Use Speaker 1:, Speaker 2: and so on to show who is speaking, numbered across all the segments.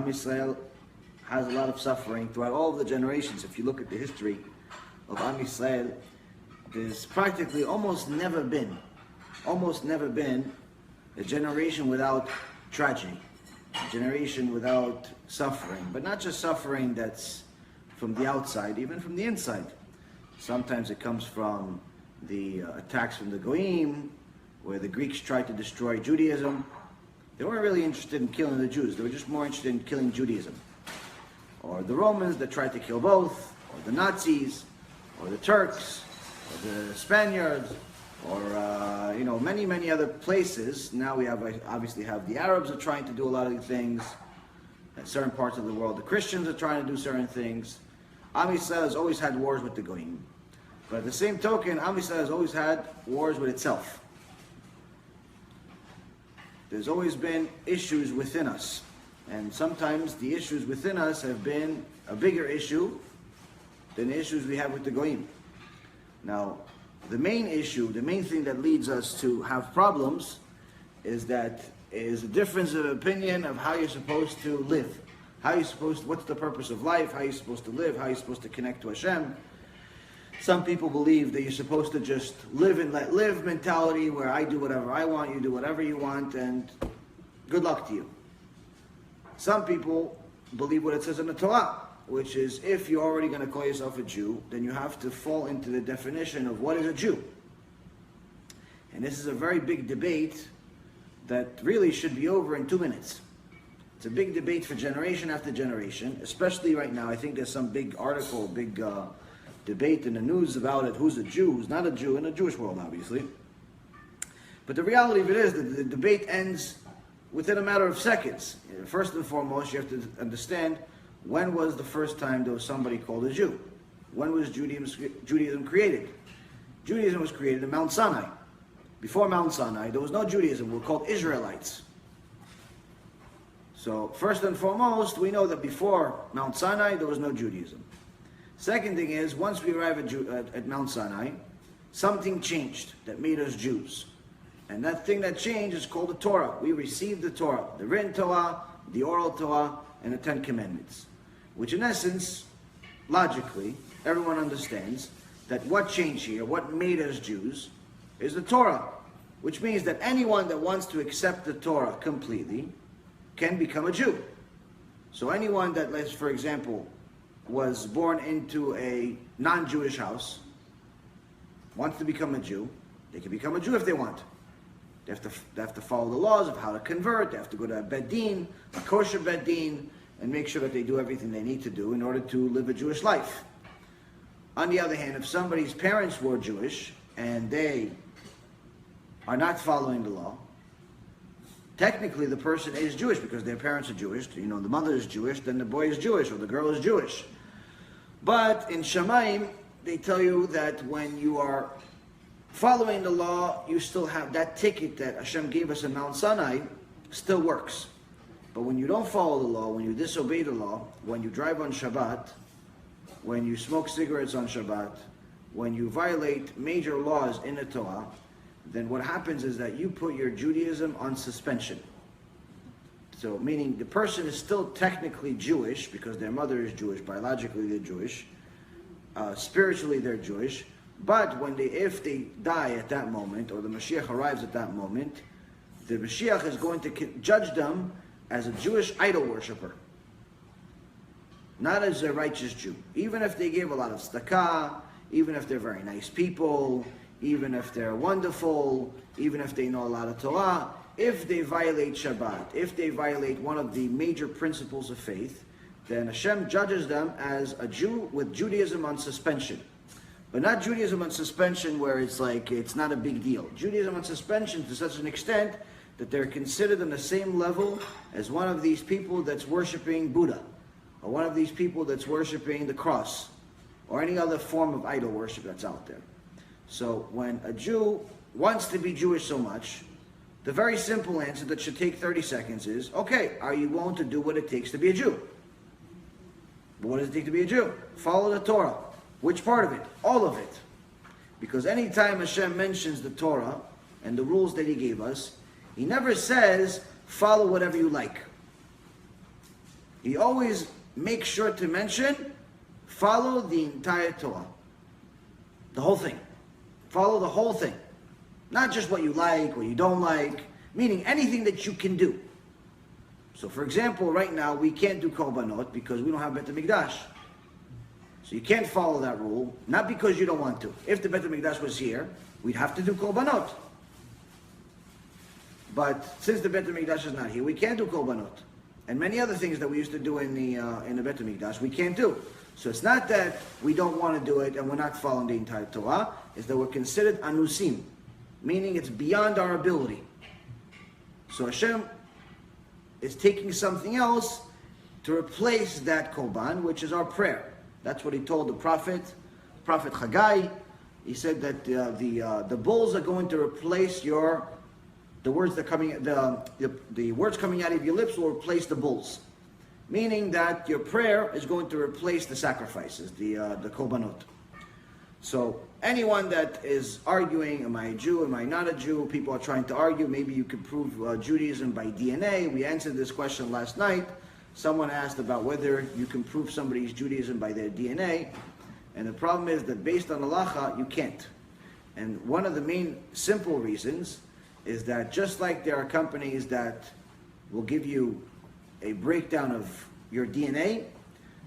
Speaker 1: Am Yisrael has a lot of suffering throughout all of the generations. If you look at the history of Am Yisrael, there's practically almost never been a generation without tragedy, a generation without suffering, but not just suffering that's from the outside, even from the inside. Sometimes it comes from the attacks from the Goyim, where the Greeks tried to destroy Judaism. They weren't really interested in killing the Jews, they were just more interested in killing Judaism. Or the Romans that tried to kill both, or the Nazis, or the Turks, or the Spaniards, or many other places. Now we obviously have the Arabs are trying to do a lot of things. In certain parts of the world, the Christians are trying to do certain things. Am Yisrael has always had wars with the Goyim. But at the same token, Am Yisrael has always had wars with itself. There's always been issues within us. And sometimes the issues within us have been a bigger issue than the issues we have with the Goyim. Now, the main issue, the main thing that leads us to have problems is a difference of opinion of how you're supposed to live. What's the purpose of life? How you're supposed to live? How you're supposed to connect to Hashem? Some people believe that you're supposed to just live and let live mentality, where I do whatever I want, you do whatever you want, and good luck to you. Some people believe what it says in the Torah, which is if you're already going to call yourself a Jew, then you have to fall into the definition of what is a Jew. And this is a very big debate that really should be over in 2 minutes. It's a big debate for generation after generation, especially right now. I think there's some big article, big debate in the news about it, who's a Jew, who's not a Jew, in the Jewish world, obviously. But the reality of it is that the debate ends within a matter of seconds. First and foremost, you have to understand, when was the first time there was somebody called a Jew? When was Judaism created? Judaism was created in Mount Sinai. Before Mount Sinai, there was no Judaism. We were called Israelites. So, first and foremost, we know that before Mount Sinai, there was no Judaism. Second thing is, once we arrive at Mount Sinai, something changed that made us Jews. And that thing that changed is called the Torah. We received the Torah, the written Torah, the oral Torah, and the 10 Commandments. Which in essence, logically, everyone understands that what changed here, what made us Jews, is the Torah. Which means that anyone that wants to accept the Torah completely can become a Jew. So anyone that, let's for example, was born into a non-Jewish house, wants to become a Jew, they can become a Jew if they want. They have to follow the laws of how to convert. They have to go to a bed din, a kosher bed din, and make sure that they do everything they need to do in order to live a Jewish life. On the other hand, if somebody's parents were Jewish and they are not following the law, technically the person is Jewish because their parents are Jewish. The mother is Jewish, then the boy is Jewish or the girl is Jewish. But in Shamayim, they tell you that when you are following the law, you still have that ticket that Hashem gave us in Mount Sinai, still works. But when you don't follow the law, when you disobey the law, when you drive on Shabbat, when you smoke cigarettes on Shabbat, when you violate major laws in the Torah, then what happens is that you put your Judaism on suspension. So, meaning the person is still technically Jewish because their mother is Jewish, biologically they're Jewish, spiritually they're Jewish, but if they die at that moment, or the Mashiach arrives at that moment, the Mashiach is going to judge them as a Jewish idol worshiper, not as a righteous Jew. Even if they give a lot of tzedakah, even if they're very nice people, even if they're wonderful, even if they know a lot of Torah, if they violate Shabbat, if they violate one of the major principles of faith, then Hashem judges them as a Jew with Judaism on suspension. But not Judaism on suspension where it's like, it's not a big deal. Judaism on suspension to such an extent that they're considered on the same level as one of these people that's worshiping Buddha, or one of these people that's worshiping the cross, or any other form of idol worship that's out there. So when a Jew wants to be Jewish so much, the very simple answer that should take 30 seconds is, okay, are you willing to do what it takes to be a Jew? What does it take to be a Jew? Follow the Torah. Which part of it? All of it. Because anytime Hashem mentions the Torah and the rules that He gave us, He never says, follow whatever you like. he always makes sure to mention, follow the entire Torah. The whole thing. Follow the whole thing. Not just what you like, what you don't like, meaning anything that you can do. So for example, right now we can't do korbanot because we don't have Bet HaMikdash. So you can't follow that rule, not because you don't want to. If the Bet HaMikdash was here, we'd have to do korbanot. But since the Bet HaMikdash is not here, we can't do korbanot. And many other things that we used to do in the Bet HaMikdash, we can't do. So it's not that we don't want to do it and we're not following the entire Torah, it's that we're considered anusim, meaning it's beyond our ability. So Hashem is taking something else to replace that korban, which is our prayer. That's what he told the prophet Haggai. He said that the bulls are going to replace the words coming out of your lips will replace the bulls. Meaning that your prayer is going to replace the sacrifices, the korbanot. So anyone that is arguing, am I a Jew, am I not a Jew? People are trying to argue, maybe you can prove Judaism by DNA. We answered this question last night. Someone asked about whether you can prove somebody's Judaism by their DNA. And the problem is that based on halacha, you can't. And one of the main simple reasons is that just like there are companies that will give you a breakdown of your DNA,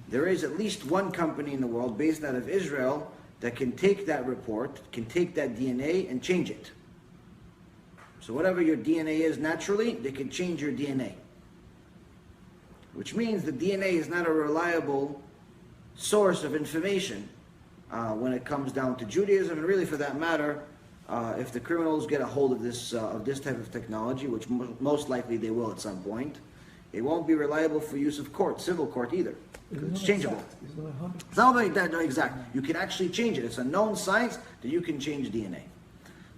Speaker 1: there is at least one company in the world based out of Israel that can take that report, can take that DNA and change it. So whatever your DNA is naturally, they can change your DNA. Which means the DNA is not a reliable source of information when it comes down to Judaism, and really for that matter, if the criminals get a hold of this type of technology, which most likely they will at some point, it won't be reliable for use of court, civil court either. It's changeable. It's not like that, no, exact. You can actually change it. It's a known science that you can change DNA.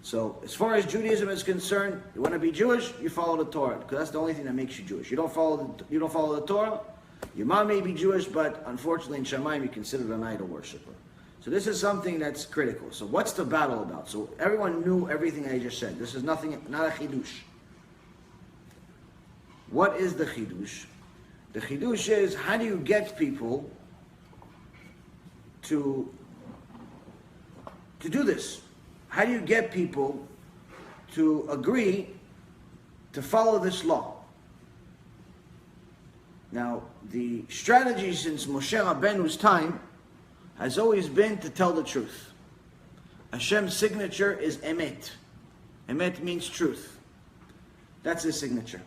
Speaker 1: So as far as Judaism is concerned, you want to be Jewish, you follow the Torah, because that's the only thing that makes you Jewish. You don't follow the Torah. Your mom may be Jewish, but unfortunately in Shamayim you're considered an idol worshiper. So this is something that's critical. So what's the battle about? So everyone knew everything I just said. This is nothing, not a chidush. What is the chidush? The chidush is, how do you get people to do this? How do you get people to agree to follow this law? Now, the strategy since Moshe Rabbeinu's time has always been to tell the truth. Hashem's signature is emet. Emet means truth. That's his signature.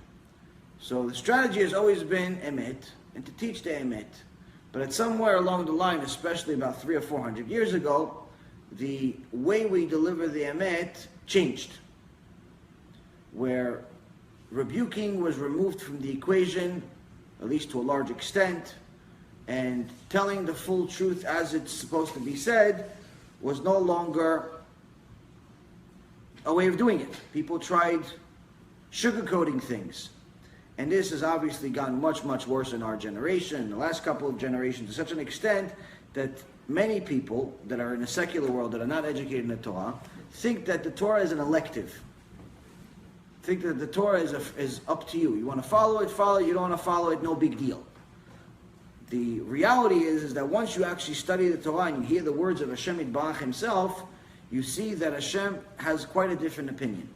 Speaker 1: So the strategy has always been emet, and to teach the emet. But at somewhere along the line, especially about 300 or 400 years ago, the way we deliver the emet changed. Where rebuking was removed from the equation, at least to a large extent, and telling the full truth as it's supposed to be said was no longer a way of doing it. People tried sugarcoating things. And this has obviously gotten much, much worse in our generation, in the last couple of generations, to such an extent that many people that are in the secular world, that are not educated in the Torah, think that the Torah is an elective. Think that the Torah is up to you. You want to follow it, follow it. You don't want to follow it, no big deal. The reality is that once you actually study the Torah and you hear the words of Hashem Yitbarach himself, you see that Hashem has quite a different opinion.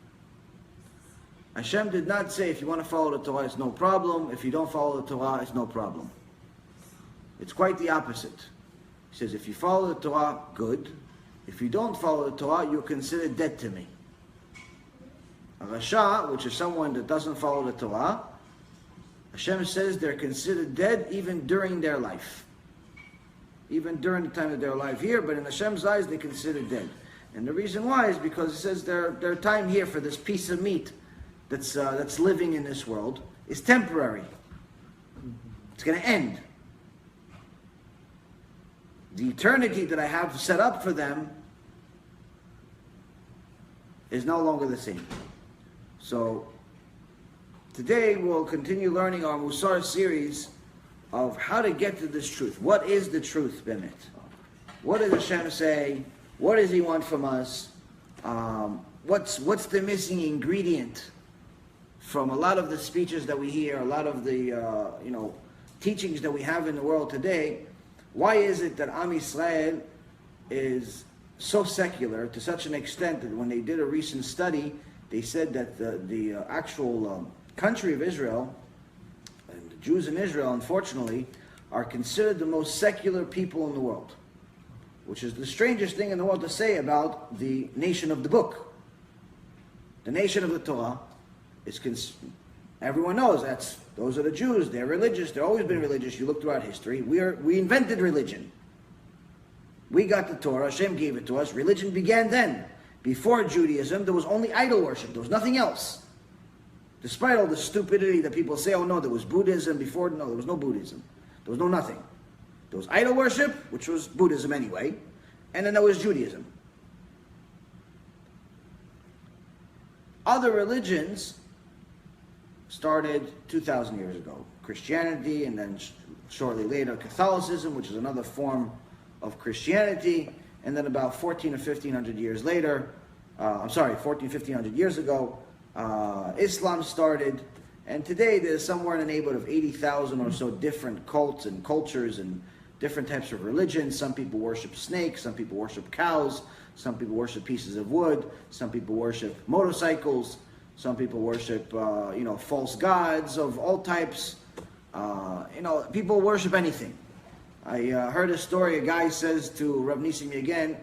Speaker 1: Hashem did not say, if you want to follow the Torah, it's no problem. If you don't follow the Torah, it's no problem. It's quite the opposite. He says, if you follow the Torah, good. If you don't follow the Torah, you're considered dead to me. A Rasha, which is someone that doesn't follow the Torah, Hashem says they're considered dead even during their life. Even during the time of their life here, but in Hashem's eyes, they're considered dead. And the reason why is because it says their time here for this piece of meat that's living in this world is temporary. It's going to end. The eternity that I have set up for them is no longer the same. So today we'll continue learning our Musar series of how to get to this truth. What is the truth, Bemet? What does Hashem say? What does He want from us? What's the missing ingredient from a lot of the speeches that we hear, a lot of the teachings that we have in the world today, why is it that Am Yisrael is so secular to such an extent that when they did a recent study, they said that the actual country of Israel, and the Jews in Israel, unfortunately, are considered the most secular people in the world, which is the strangest thing in the world to say about the nation of the book. The nation of the Torah is everyone knows those are the Jews. They're religious. They've always been religious. You look throughout history. We invented religion. We got the Torah. Hashem gave it to us. Religion began then. Before Judaism, there was only idol worship. There was nothing else. Despite all the stupidity that people say, oh no, there was Buddhism before. No, there was no Buddhism. There was no nothing. There was idol worship, which was Buddhism anyway, and then there was Judaism. Other religions started 2,000 years ago. Christianity, and then shortly later Catholicism, which is another form of Christianity, and then about 14 or 1500 years later, 1500 years ago, Islam started, and today there's somewhere in the neighborhood of 80,000 or so different cults and cultures and different types of religions. Some people worship snakes, some people worship cows, some people worship pieces of wood, some people worship motorcycles, some people worship, false gods of all types. People worship anything. I heard a story, a guy says to Rav Nissim again,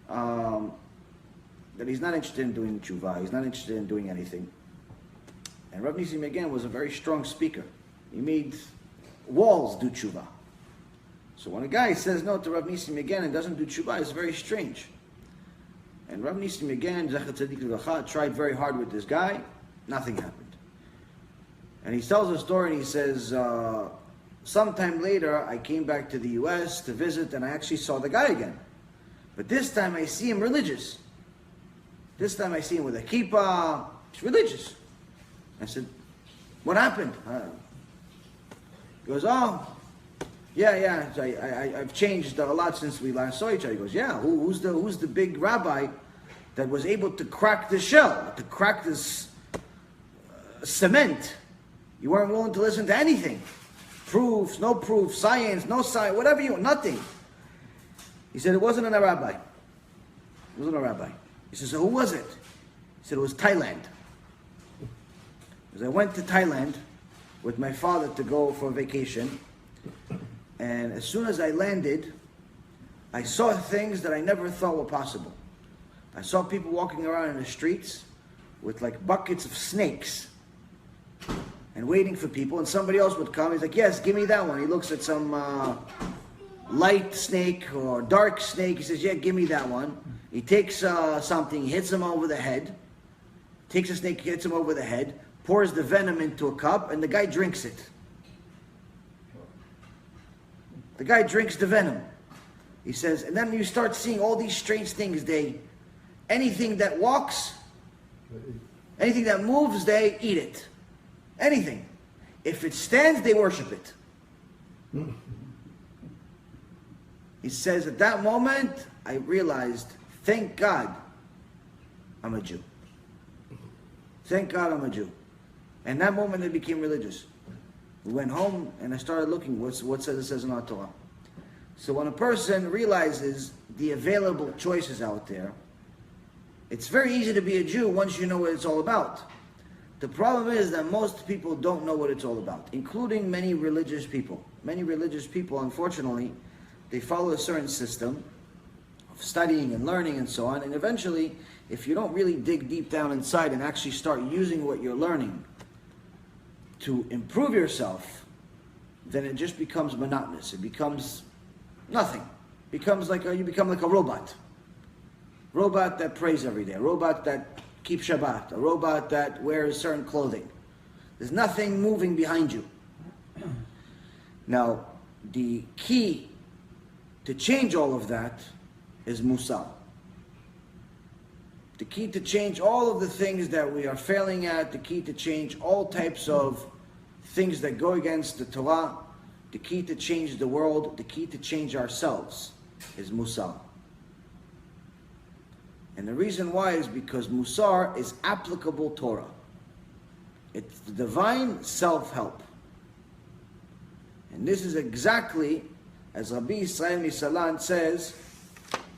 Speaker 1: that he's not interested in doing tshuva, he's not interested in doing anything. And Rav Nissim again was a very strong speaker. He made walls do tshuva. So when a guy says no to Rav Nissim again and doesn't do tshuva, it's very strange. And Rav Nissim again, Zecher Tzadik Livracha, tried very hard with this guy, nothing happened. And he tells a story and he says, sometime later I came back to the US to visit and I actually saw the guy again. But this time I see him religious. This time I see him with a kippah, he's religious. I said, what happened? He goes, I've changed a lot since we last saw each other. He goes, yeah, who's the big rabbi that was able to crack the shell, to crack this cement? You weren't willing to listen to anything. Proofs, no proof, science, no science, whatever you want, nothing. He said, it wasn't a rabbi. It wasn't a rabbi. He said, so who was it? He said, it was Thailand. Because I went to Thailand with my father to go for a vacation. And as soon as I landed, I saw things that I never thought were possible. I saw people walking around in the streets with like buckets of snakes and waiting for people, and somebody else would come. He's like, yes, give me that one. He looks at some light snake or dark snake. He says, yeah, give me that one. He takes something, hits him over the head, takes a snake, hits him over the head, pours the venom into a cup, and the guy drinks it. The guy drinks the venom. He says, and then you start seeing all these strange things. Anything that walks, anything that moves, they eat it. Anything. If it stands, they worship it. He says, at that moment, I realized, thank God I'm a Jew. Thank God I'm a Jew. And that moment I became religious. We went home and I started looking what it says in our Torah. So when a person realizes the available choices out there, it's very easy to be a Jew once you know what it's all about. The problem is that most people don't know what it's all about, including many religious people. Many religious people, unfortunately, they follow a certain system of studying and learning and so on, and eventually, if you don't really dig deep down inside and actually start using what you're learning to improve yourself, then it just becomes monotonous. It becomes nothing. It becomes you become like a robot. Robot that prays every day. A robot that keeps Shabbat. A robot that wears certain clothing. There's nothing moving behind you. Now, the key to change all of that is Musar. The key to change all of the things that we are failing at, the key to change all types of things that go against the Torah, the key to change the world, the key to change ourselves is Musar. And the reason why is because Musar is applicable Torah. It's the divine self-help. And this is exactly, as Rabbi Yisrael Misalan says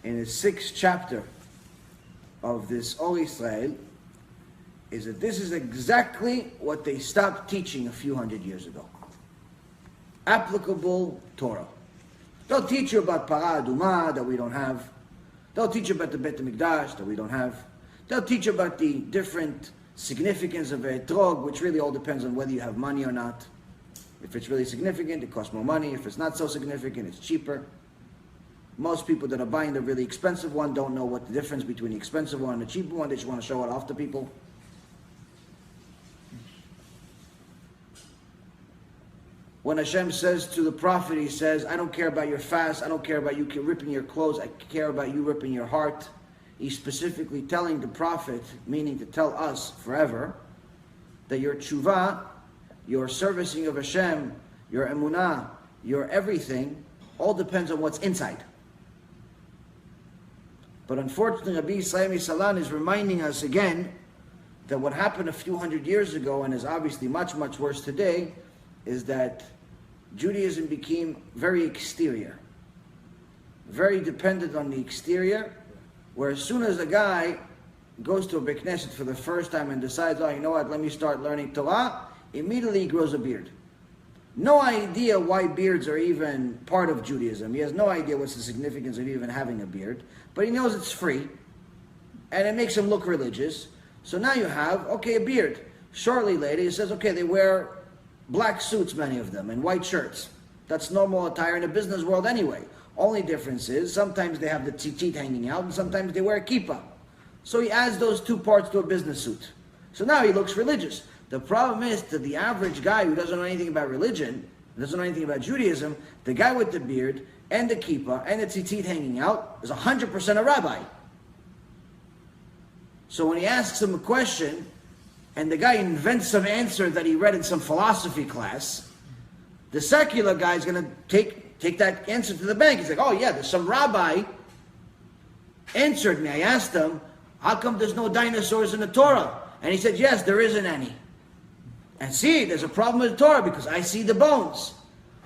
Speaker 1: in his 6th chapter of this Or Israel, is that this is exactly what they stopped teaching a few hundred years ago. Applicable Torah. They'll teach you about Para Aduma that we don't have. They'll teach you about the Bet HaMikdash that we don't have. They'll teach you about the different significance of a etrog, which really all depends on whether you have money or not. If it's really significant, it costs more money. If it's not so significant, it's cheaper. Most people that are buying the really expensive one don't know what the difference between the expensive one and the cheaper one. They just want to show it off to people. When Hashem says to the prophet, he says, I don't care about your fast, I don't care about you ripping your clothes, I care about you ripping your heart. He's specifically telling the prophet, meaning to tell us forever, that your tshuva, your servicing of Hashem, your emunah, your everything, all depends on what's inside. But unfortunately, Rabbi Yisrael Misalan is reminding us again that what happened a few hundred years ago, and is obviously much, much worse today, is that Judaism became very exterior, very dependent on the exterior, where as soon as a guy goes to a Beit Knesset for the first time and decides, oh, you know what, let me start learning Torah, immediately he grows a beard. No idea why beards are even part of Judaism. He has no idea what's the significance of even having a beard, but he knows it's free, and it makes him look religious. So now you have, okay, a beard. Shortly later, he says, okay, they wear black suits, many of them, and white shirts. That's normal attire in the business world anyway. Only difference is, sometimes they have the tzitzit hanging out, and sometimes they wear a kippah. So he adds those two parts to a business suit. So now he looks religious. The problem is, to the average guy who doesn't know anything about religion, doesn't know anything about Judaism, the guy with the beard, and the kippah, and the tzitzit hanging out, is 100% a rabbi. So when he asks him a question, and the guy invents some answer that he read in some philosophy class, the secular guy is going to take that answer to the bank. He's like, oh yeah, there's some rabbi answered me. I asked him, how come there's no dinosaurs in the Torah? And he said, yes, there isn't any. And see, there's a problem with the Torah because I see the bones.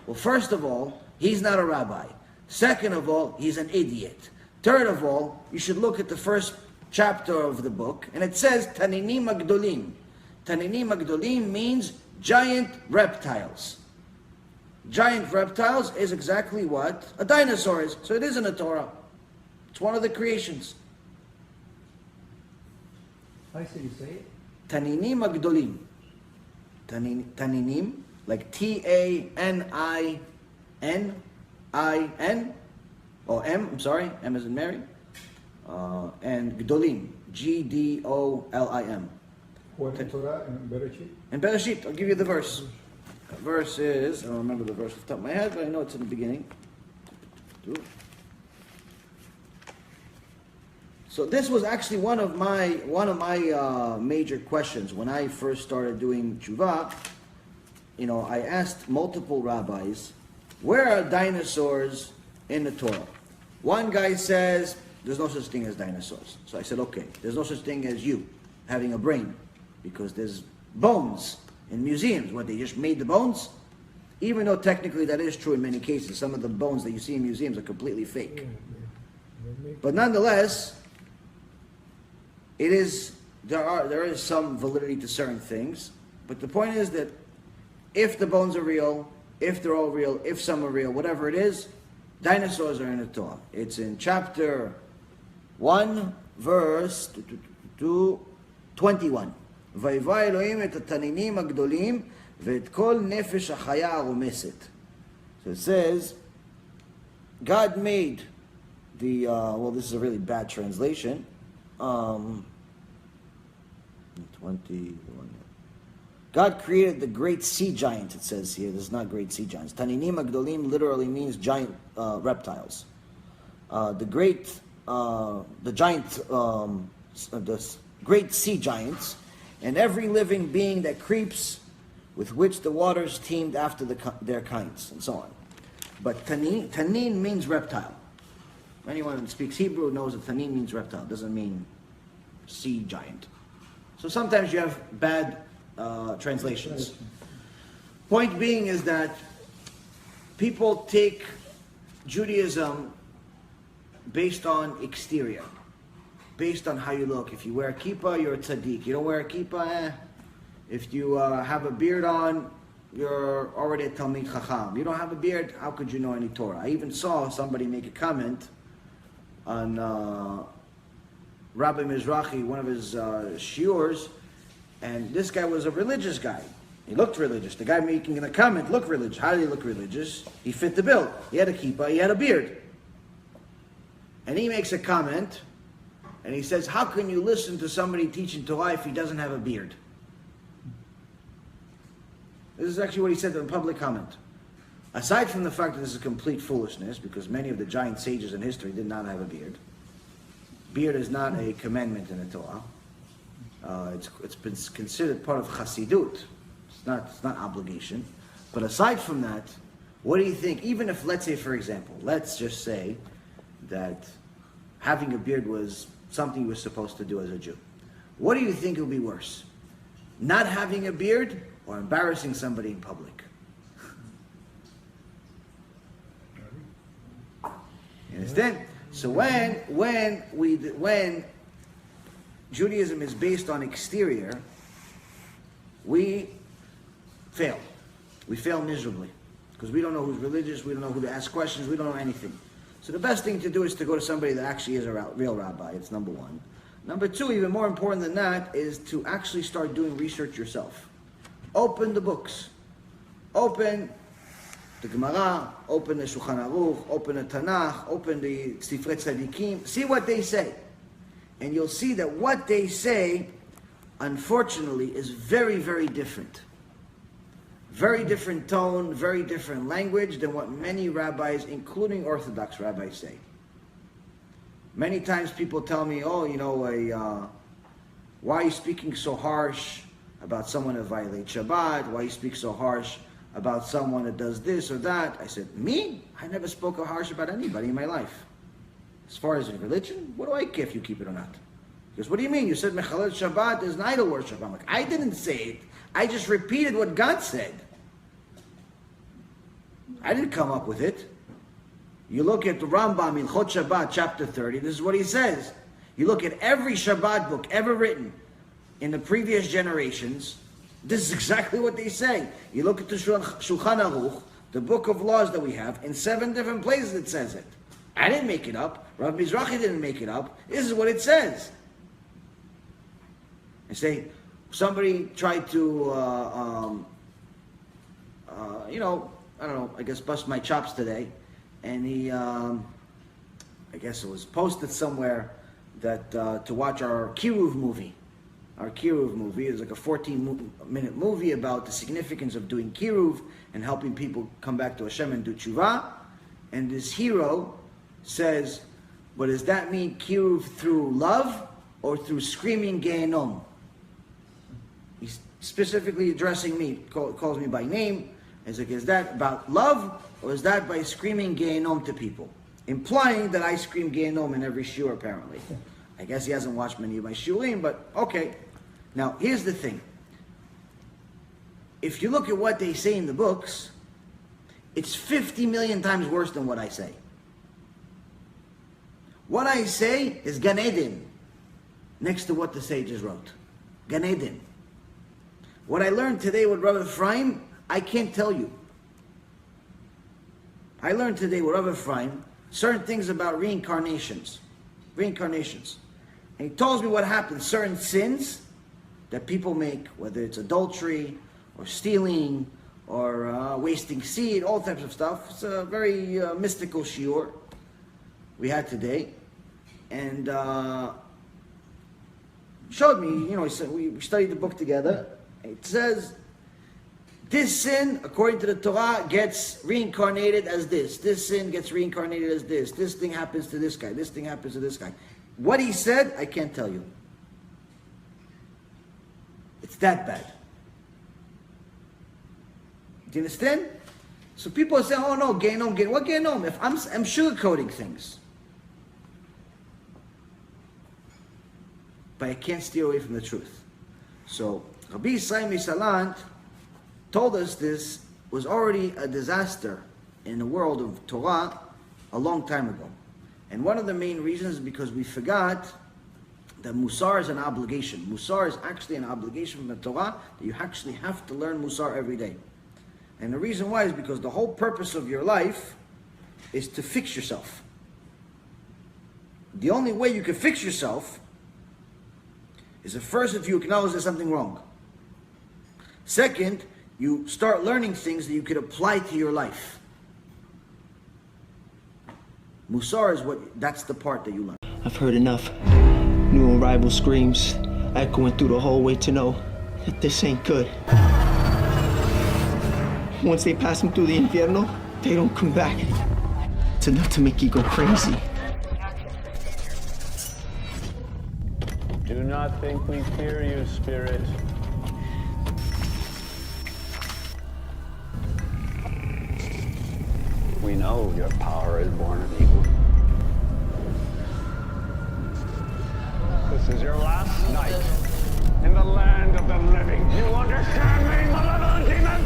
Speaker 1: Well, first of all, he's not a rabbi. Second of all, he's an idiot. Third of all, you should look at the first chapter of the book, and it says Taninim Agdolim. Taninim Agdolim means giant reptiles. Giant reptiles is exactly what a dinosaur is. So it is in the Torah. It's one of the creations.
Speaker 2: How do you say it?
Speaker 1: Taninim Agdolim. Taninim, like T-A-N-I-N-I-N, or M, I'm sorry, M as in Mary, and Gdolim, G-D-O-L-I-M.
Speaker 2: What in Torah and Bereshit?
Speaker 1: In Bereshit, I'll give you the verse. The verse is, I don't remember the verse off the top of my head, but I know it's in the beginning. So this was actually one of my major questions when I first started doing tshuva. You know, I asked multiple rabbis, where are dinosaurs in the Torah? One guy says, there's no such thing as dinosaurs. So I said, okay, there's no such thing as you having a brain, because there's bones in museums. What, they just made the bones? Even though technically that is true in many cases. Some of the bones that you see in museums are completely fake. But nonetheless, there is some validity to certain things. But the point is that if the bones are real, if they're all real, if some are real, whatever it is, dinosaurs are in the Torah. It's in chapter 1, verse 21. ויבא אלוהים את התנינים הגדולים ואת כל נפש החיה הרומסת. So it says, God made the, well, this is a really bad translation. 21. God created the great sea giants, it says here. This is not great sea giants. Taninim agdolim literally means giant reptiles. The great sea giants, and every living being that creeps, with which the waters teemed after their kinds, and so on. But tanin means reptile. Anyone who speaks Hebrew knows that tanin means reptile. It doesn't mean sea giant. So sometimes you have bad translations. Point being is that people take Judaism based on exterior, based on how you look. If you wear a kippah, you're a tzaddik. You don't wear a kippah, If you have a beard on, you're already a Talmid Chacham. You don't have a beard, how could you know any Torah? I even saw somebody make a comment on Rabbi Mizrahi, one of his shiurs, and this guy was a religious guy. He looked religious. The guy making the comment looked religious. How did he look religious? He fit the bill. He had a kippah, he had a beard. And he makes a comment, and he says, how can you listen to somebody teaching Torah if he doesn't have a beard? This is actually what he said in a public comment. Aside from the fact that this is complete foolishness, because many of the giant sages in history did not have a beard. Beard is not a commandment in the Torah. It's been considered part of Chassidut. It's not obligation. But aside from that, what do you think? Even if, let's say, for example, let's just say that having a beard was something you were supposed to do as a Jew. What do you think would be worse? Not having a beard or embarrassing somebody in public? You understand? So when Judaism is based on exterior, we fail. We fail miserably. Because we don't know who's religious, we don't know who to ask questions, we don't know anything. So the best thing to do is to go to somebody that actually is a real rabbi. It's number one. Number two, even more important than that, is to actually start doing research yourself. Open the books. Open the Gemara, open the Shulchan Aruch, open the Tanakh, open the Sifrei Tzadikim. See what they say. And you'll see that what they say, unfortunately, is very, very different. Very different tone, very different language than what many rabbis, including Orthodox rabbis, say. Many times people tell me, why are you speaking so harsh about someone that violates Shabbat? Why you speak so harsh about someone that does this or that? I said, me? I never spoke harsh about anybody in my life. As far as in religion, what do I care if you keep it or not? Because what do you mean? You said Mechalel Shabbat is an idol worship. I'm like, I didn't say it. I just repeated what God said. I didn't come up with it. You look at the Rambam in Chot Shabbat, chapter 30, this is what he says. You look at every Shabbat book ever written in the previous generations, this is exactly what they say. You look at the Shulchan Aruch, the book of laws that we have, in 7 different places it says it. I didn't make it up. Rav Mizrahi didn't make it up. This is what it says. I say, somebody tried to, I guess bust my chops today. And he, I guess it was posted somewhere that to watch our Kiruv movie. Our Kiruv movie is like a 14-minute movie about the significance of doing Kiruv and helping people come back to Hashem and do tshuva. And this hero says, but does that mean Kiruv through love or through screaming Gehenom? He's specifically addressing me, calls me by name. He's like, is that about love or is that by screaming Gehenom to people? Implying that I scream Gehenom in every shiur apparently. I guess he hasn't watched many of my shiurim, but okay. Now, here's the thing. If you look at what they say in the books, it's 50 million times worse than what I say. What I say is Gan Eden, next to what the sages wrote. Gan Eden. What I learned today with Rav Ephraim, I can't tell you. I learned today with Rav Ephraim certain things about reincarnations. Reincarnations. And he tells me what happens, certain sins that people make, whether it's adultery or stealing or wasting seed, all types of stuff. It's a very mystical shiur we had today. And showed me, he said, we studied the book together. It says, this sin, according to the Torah, gets reincarnated as this. This sin gets reincarnated as this. This thing happens to this guy. This thing happens to this guy. What he said, I can't tell you. It's that bad. Do you understand? So people say, oh no, Gehenom. What Gehenom? If I'm sugarcoating things. But I can't steer away from the truth. So, Rabbi Yisrael Misalant told us this was already a disaster in the world of Torah a long time ago. And one of the main reasons is because we forgot that Musar is an obligation. Musar is actually an obligation from the Torah, that you actually have to learn Musar every day. And the reason why is because the whole purpose of your life is to fix yourself. The only way you can fix yourself is at first if you acknowledge there's something wrong. Second, you start learning things that you could apply to your life. Musar is that's the part that you learn.
Speaker 3: I've heard enough. New arrival screams echoing through the hallway to know that this ain't good. Once they pass them through the infierno, they don't come back. It's enough to make you go crazy.
Speaker 4: Do not think we fear you, Spirit. We know your power is born of evil. This is your last night in the land of the living. You understand me, malevolent demon?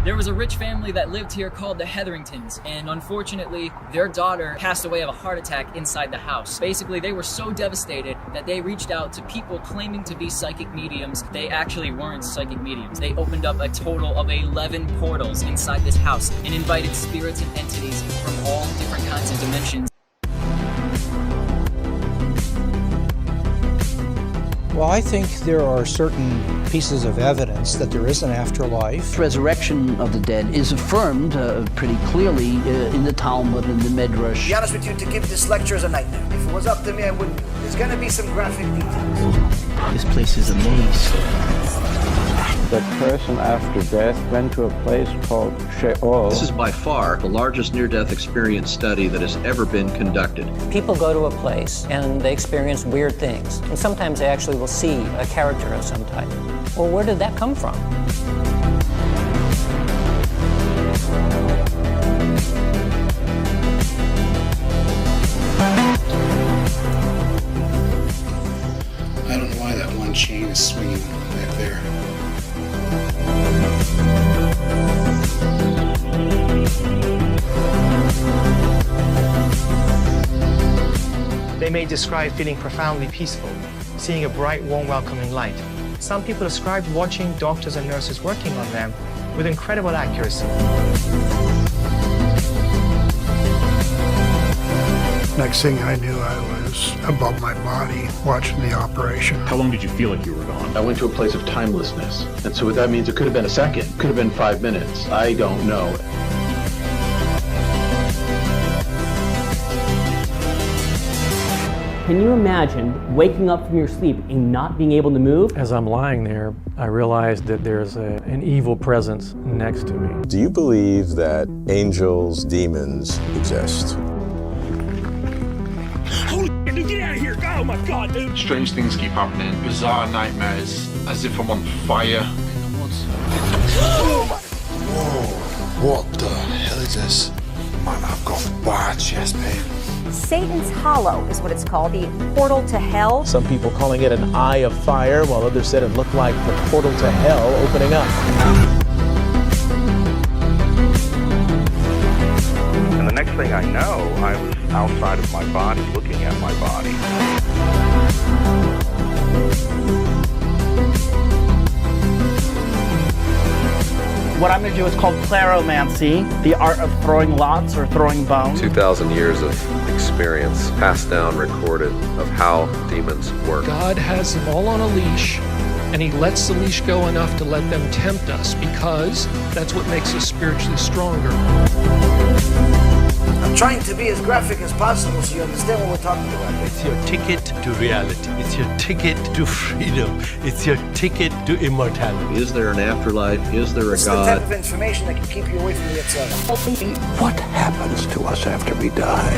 Speaker 5: There was a rich family that lived here called the Hetheringtons, and unfortunately, their daughter passed away of a heart attack inside the house. Basically, they were so devastated that they reached out to people claiming to be psychic mediums. They actually weren't psychic mediums. They opened up a total of 11 portals inside this house and invited spirits and entities from all different kinds of dimensions.
Speaker 6: Well, I think there are certain pieces of evidence that there is an afterlife.
Speaker 7: Resurrection of the dead is affirmed pretty clearly in the Talmud and the Midrash.
Speaker 1: To be honest with you, to give this lecture is a nightmare. If it was up to me, I wouldn't do it. There's going to be some graphic details.
Speaker 3: This place is a maze.
Speaker 4: The person after death went to a place called Sheol.
Speaker 8: This is by far the largest near-death experience study that has ever been conducted.
Speaker 9: People go to a place and they experience weird things. And sometimes they actually will see a character of some type. Well, where did that come from?
Speaker 10: I don't know why that one chain is swinging back there.
Speaker 11: They may describe feeling profoundly peaceful, seeing a bright, warm, welcoming light. Some people describe watching doctors and nurses working on them with incredible accuracy.
Speaker 10: Next thing I knew, I was above my body watching the operation.
Speaker 12: How long did you feel like you were gone?
Speaker 8: I went to a place of timelessness. And so what that means, it could have been a second, could have been 5 minutes. I don't know.
Speaker 12: Can you imagine waking up from your sleep and not being able to move?
Speaker 13: As I'm lying there, I realized that there's an evil presence next to me.
Speaker 14: Do you believe that angels, demons exist?
Speaker 15: Holy shit, dude, get out of here! Oh my god, dude!
Speaker 16: Strange things keep happening. Bizarre nightmares, as if I'm on fire in the woods.
Speaker 17: Whoa, what the hell is this? Man, I've got bad chest pain.
Speaker 18: Satan's Hollow is what it's called, the portal to hell.
Speaker 19: Some people calling it an eye of fire, while others said it looked like the portal to hell opening up.
Speaker 20: And the next thing I know, I was outside of my body, looking at my body.
Speaker 21: What I'm going to do is called claromancy, the art of throwing lots or throwing bones.
Speaker 22: 2,000 years of experience, passed down, recorded, of how demons work.
Speaker 23: God has them all on a leash, and he lets the leash go enough to let them tempt us, because that's what makes us spiritually stronger.
Speaker 1: I'm trying to be as graphic as possible so you understand what we're talking about.
Speaker 24: It's your ticket to reality. It's your ticket to freedom. It's your ticket to immortality.
Speaker 22: Is there an afterlife? Is there a
Speaker 1: It's
Speaker 22: God?
Speaker 1: the type of information that can keep you away from the Yetzirah.
Speaker 17: What happens to us after we die?